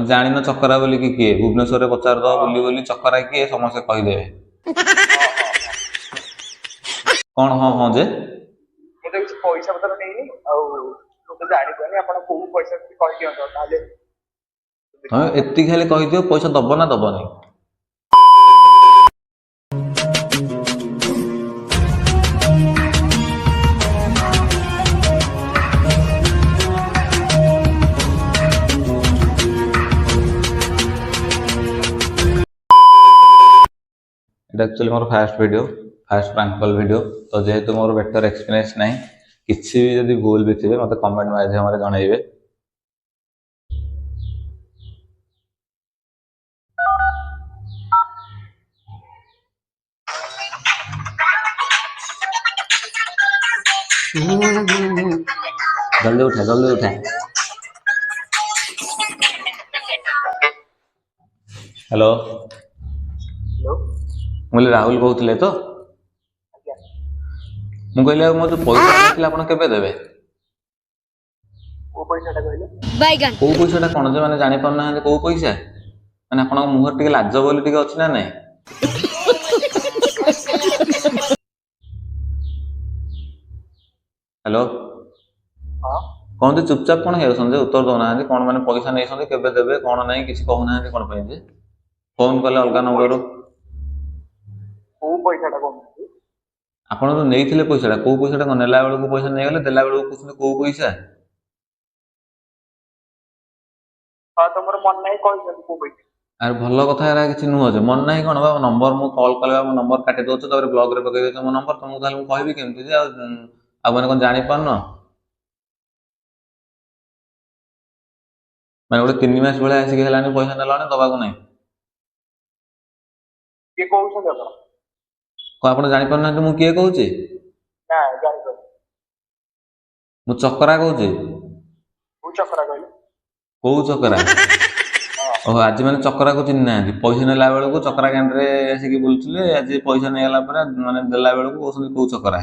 ଜାଣିନ ଚକରା ବୋଲି କି କିଏ? ଭୁବନେଶ୍ୱରରେ ପଚାରିଦବ ବୁଲି ବୁଲି ଚକରା କିଏ ସମସ୍ତେ କହିଦେବେ। କଣ ହଁ ହଁ ଯେ? ମୁଁ ତ କିଛି ପଇସା ପତ୍ର ନେଇନି ଆଉ ମୁଁ ତ ଜାଣିପାରୁନି ଆପଣ କୋଉ ପଇସା କହିଦିଅନ୍ତୁ ତାହେଲେ। ତମେ ଏତିକି ଖାଲି କହିଦିଅ ପଇସା ଦବ ନା ଦବନି। এটা actually more fast video fast prank call video तो जेहेतु मोर बेटर एक्सपीरियंस नहीं किसी भी जदि भूल भी थे मत कमेंट माध्यम जनइबे। जल्दी उठा जल्दी उठा। हेलो मुझे राहुल कहते तो ମୁଁ କହିଲି ଆଉ ମୋର ପଇସା ନଥିଲା ଆପଣ କେବେ ଦେବେ? କୋଉ ପଇସାଟା କହିଲେ? କୋଉ ପଇସାଟା କଣ ଯେ ମାନେ ଜାଣି ପାରୁନାହାନ୍ତି କୋଉ ପଇସା? ମାନେ ଆପଣଙ୍କ ମୁହଁରେ ଟିକେ ଲାଜ ବୋଲି ଟିକେ ଅଛି ନା ନାଇଁ? हेलो कहते चुपचाप कौन है उत्तर दौना कौन मैंने पैसा नहीं केबे देबे कौन नहीं किसी कहूना कौन पे फोन कले अलग नंबर आप जो नहीं पैसा कौ पैसा नेला बेलू पैसा नहीं गले देला बेलू पूछते कौ पैसा आर भल कथा किसी नुह मन ना कौन बा नंबर मु कॉल कले मो नंबर काटी दो ब्लॉग रे पकई मो नंबर तुमको ताले कहबी केमती जे मैंने कौन जानी पारन मैंने गोटे 3 मास भाई आसिक है पैसा नेला दबाक नहीं आप जापर ना मुझे किए कहूँ मु चकरा कहूँ कौ चकरा ओह आज मैंने चकरा को चिन्ह ना पैसा नेला बेलू चकरा कैंड्रे आसिक बुलूले आज पैसा नहीं गला मैंने देला बेलू कहते कौ चकरा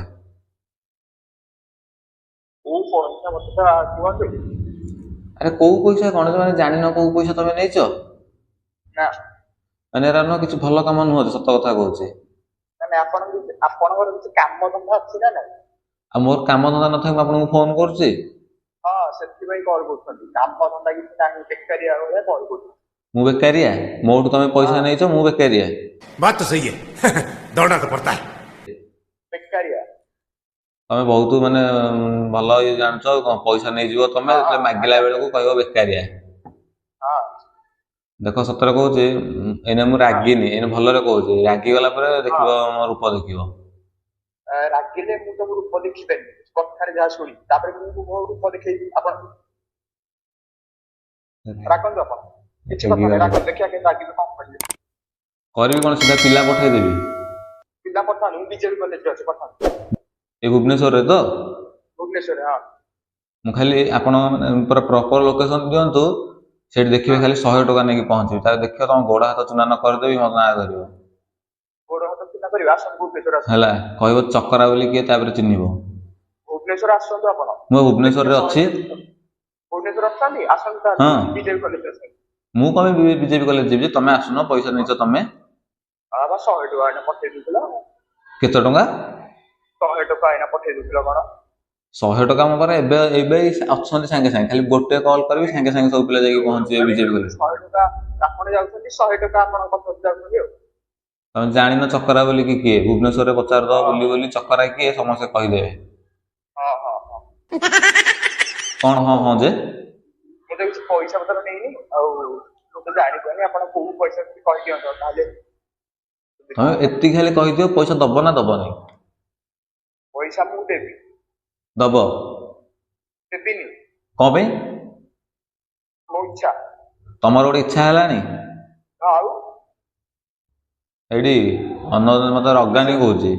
अरे कौ पैसा कौन मैंने जान कौ पैसा तुम नहीं मैंने किसी भल कम नुह सत कथा कहूँ मोर कम धंदा न था आपको फोन कर बेकारिया मोटू तुम पैसा नहीं मु बेकारिया बात तो सही है दौड़ना तो पड़ता है तुम बहुत माने भल जान पैसा नहीं जीव तुम मागिला बेलू कह बेकारिया देख सतर कहूँ एने मु रागिनी एने भलरे कहूँ रागी गला देख मो रूप देख रागिले मु तो रूप देखिबे कथारे जा सुनी तापर मु मो रूप देखैबी आपन राखन अपन किछ कथा राखन देखिया के रागिले कोन करले करबी कोन सीधा पिला पठाई देबी पिला पठानु बीजेपी कॉलेज अछि पठानु ए भुवनेश्वर रे तो भुवनेश्वर हां मु खाली आपण पूरा प्रॉपर लोकेशन दियंतु सेठ देखिबे खाली 100 टका नेकी पहुंची तार देखियो तुम गोड़ा हाथ चुना न कर देबी मत ना धरियो गोड़ा हाथ चुना करबा आसन भुवनेश्वर आसन हला कहबो चक्करा बोली के तापर चिन्हिबो भुवनेश्वर आसन तो आपण मु भुवनेश्वर रे अछि भुवनेश्वर आछनी आसन ता बीजेपी कॉलेज आसन मु कमे बीजेपी कॉलेज जीबी तमे आसनो पैसा नैचो तमे आबा 100 टका ने पठे दिला केते टका 100 टका एना पठे दिला कोन 100 टका मो पर एबे एबे ऑप्शन संगे संगे खाली गोटे कॉल करबी संगे संगे सब पिला जाई पहुंचे बीजेपी कॉलेज 100 टका आपण जाउछनी 100 टका आपण कत जाउछनी तुम जानिन चकरा बोली कि किए भुवनेश्वर रे पचार दो बुली बुली चकरा किए समस्त कहि देबे हां हां हां कोन हां हां जे मते कुछ पैसा पत्र नेनी आ लोक जानि पानी आपण को पैसा कहि दियंतो ताले तुम एत्ती खाली कहि दियो पैसा दबो ना दबो नहीं पैसा मु देबी दबो देबिनी को पे मो इच्छा तमर गोटे इच्छा हलानी आउ एडी अन्न मत रगानी कहूँ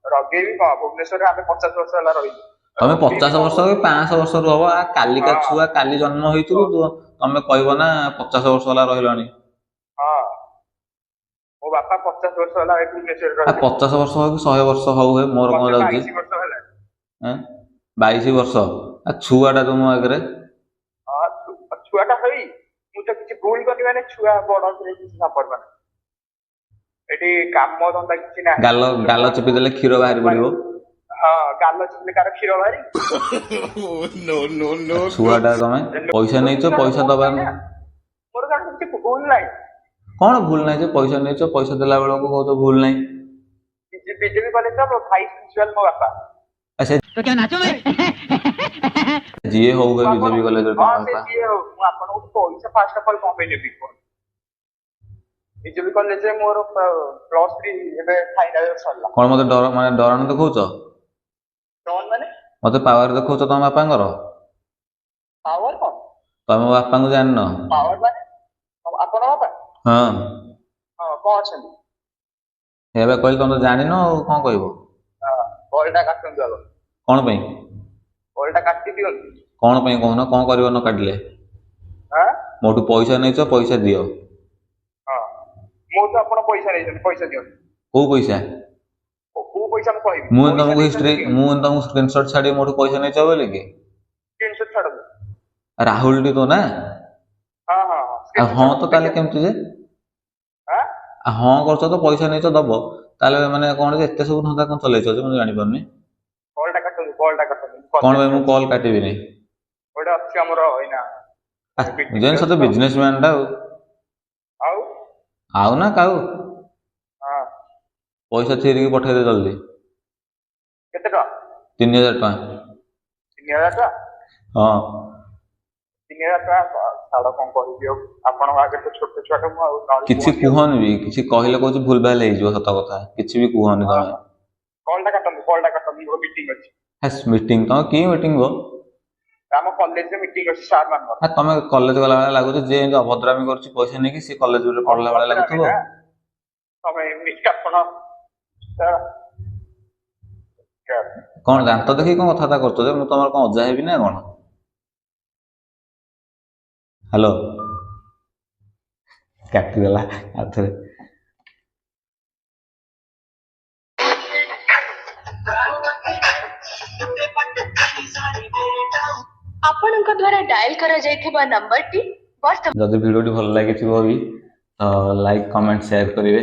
रगेबी का भुवनेश्वर रे हमें 50 वर्ष हला रही तुम 50 वर्ष कि 500 वर्ष रह कालिका छुआ काली जन्म होइतु तुम कहब ना 50 वर्ष हला रहिलानी हां मो बापा 50 वर्ष हला भुवनेश्वर रे 50 वर्ष हो कि 100 वर्ष हो मोर कौन जाउची 22 वर्ष हला 22 वर्ष छुआटा तुम आगे हां छुआटा हई मु ତ କିଛି ଭୁଲ କରିବି ମାନେ ଛୁଆ ବଡ ଥିଲେ କିଛି ସମ୍ପର୍କ ନାହିଁ। ଏଠି କାମ ଧନ୍ଦା କିଛି ନାହିଁ। ଗାଲ ଚିପି ଦେଲେ କ୍ଷୀର ବାହାରି ପଡିବ। ହଁ ଗାଲ ଚିପିଲେ କାର କ୍ଷୀର ବାହାରି। No, no, no. ଛୁଆଟା ତମେ ପଇସା ନେଇଛ, ପଇସା ଦବାର ମୋର କାରଣ କିଛି ଭୁଲ ନାହିଁ। କଣ ଭୁଲ ନାହିଁ ଯେ ପଇସା ନେଇଛ, ପଇସା ଦେଲା ବେଳକୁ କହୁଛ ଭୁଲ ନାହିଁ। ବିଜେପି କଲେଜ ଭାଇସ୍ ପ୍ରିନ୍ସିପାଲ ମୋ ବାପା। ଆଚ୍ଛା ଯିଏ ହଉ ବିଜେପି କଲେଜରେ ତମ ହଁ ସେ ବାପା। ଯିଏ ହଉ ମୁଁ ଆପଣଙ୍କୁ ପଇସା ଫାଷ୍ଟ ଅଫ୍ ଅଲ୍ କଣ ପାଇଁ ନେବି? ବିଜେପି କଲେଜରେ ମୋର +3 ଏବେ ଫାଇନାଲ ସରିଲା। କଣ ମତେ ଡରାଣ ଦେଖଉଛ? କଣ ମାନେ ମତେ ପାୱାର ଦେଖଉଛ ତମ ବାପାଙ୍କର? ପାୱାର କଣ? ତମେ ମୋ ବାପାଙ୍କୁ ଜାଣିନ? ପାୱାର ମାନେ ଆପଣ ବାପା? ହଁ ହଁ କଣ ଅଛନ୍ତି? ଏବେ କହିଲି ତମେ ତ ଜାଣିନ ଆଉ କଣ କହିବ? କଲଟା କାଟନ୍ତୁ ଆଗ। କଣ ପାଇଁ? କଲଟା କାଟି ଦିଅନ୍ତୁ। କଣ ପାଇଁ କହୁନ? କଣ କରିବ ନ କାଟିଲେ? ମୋଠୁ ପଇସା ନେଇଛ, ପଇସା ଦିଅ। ହଁ ମୋଠୁ ଆପଣ ପଇସା ନେଇଛନ୍ତି, ପଇସା ଦିଅନ୍ତୁ। କୋଉ ପଇସା? କୋଉ ପଇସା ମୁଁ କହିବି? ମୁଁ ତମକୁ ସ୍କ୍ରିନଶଟ ଛାଡି ମୋଠୁ ପଇସା ନେଇଛ ବୋଲି କି? ସ୍କ୍ରିନଶଟ ଛାଡନ୍ତୁ। ରାହୁଲ ଟି ତ ନା? ହଁ ହଁ ଆଉ ହଁ ତ ତାହେଲେ କେମିତି ଯେ? ହଁ କରୁଛ ତ ପଇସା ନେଇଛ ଦବ, ତାହେଲେ ମାନେ କଣ ଯେ ଏତେ ସବୁ ଧନ୍ଦା କଣ ଚଲେଇଛ ଯେ ମୁଁ ଜାଣିପାରୁନି। କଲଟା କାଟନ୍ତୁ, କଲଟା କାଟନ୍ତୁ। କଣ ପାଇଁ ମୁଁ କଲ୍ କାଟିବିନି? ଗୋଟେ ଅଛି ଆମର ଏଇନା ଜିନିଷ ତ ବିଜନେସମ୍ୟାନ ଟା ଆଉ ନା କାଉ। ପଇସା ଥିରିକି ପଠେଇଦେ ଜଲ୍ଦି। କେତେ ଟଙ୍କା? 3000 ଟଙ୍କା। 3000 ଟଙ୍କା? ହଁ 3000 ଟଙ୍କା ଛାଡ, କଣ କହିବି ଆଉ। ଆପଣଙ୍କ ଆଗରେ ତ ଛୋଟ ଛୁଆଟା ମୁଁ ଆଉ କିଛି କୁହନି ବି, କିଛି କହିଲେ କହୁଛି ଭୁଲ ଭାଲ ହେଇଯିବ, ସତ କଥା କିଛି ବି କୁହନି ତମେ। କଲଟା କାଟନ୍ତୁ, କଲଟା କାଟନ୍ତୁ, ମୋର ମିଟିଂ ଅଛି। ମିଟିଂ? ତମ କି ମିଟିଂ ଗো? ଆମ କଲେଜରେ ମିଟିଂ ଅଛି ସାର୍ ମାନଙ୍କର। ତମେ କଲେଜ ଗଲା ଭଳିଆ ଲାଗୁଛି, ଯିଏ ଏମିତି ଅଭଦ୍ରାମି କରୁଛି ପଇସା ନେଇକି ସେ କଲେଜରେ ପଢିଲା ଭଳିଆ ଲାଗୁଥିବ। ତମେ ଏମିତି ଆପଣ କଣ ଦାନ୍ତ ଦେଖିକି କଣ କଥାବାର୍ତ୍ତା କରୁଛ ଯେ? ମୁଁ ତମର କଣ ଅଜା ହେବି ନା କଣ? ହ୍ୟାଲୋ, କାଟିଦେଲା ଆଉ ଥରେ। ଆପଣଙ୍କ ଦ୍ୱାରା ଡାଏଲ କରାଯାଇଥିବା ନମ୍ବରଟି ଯଦି ଭିଡ଼ିଓଟି ଭଲ ଲାଗିଥିବ ବି ତ ଲାଇକ୍, କମେଣ୍ଟ, ସେୟାର କରିବେ।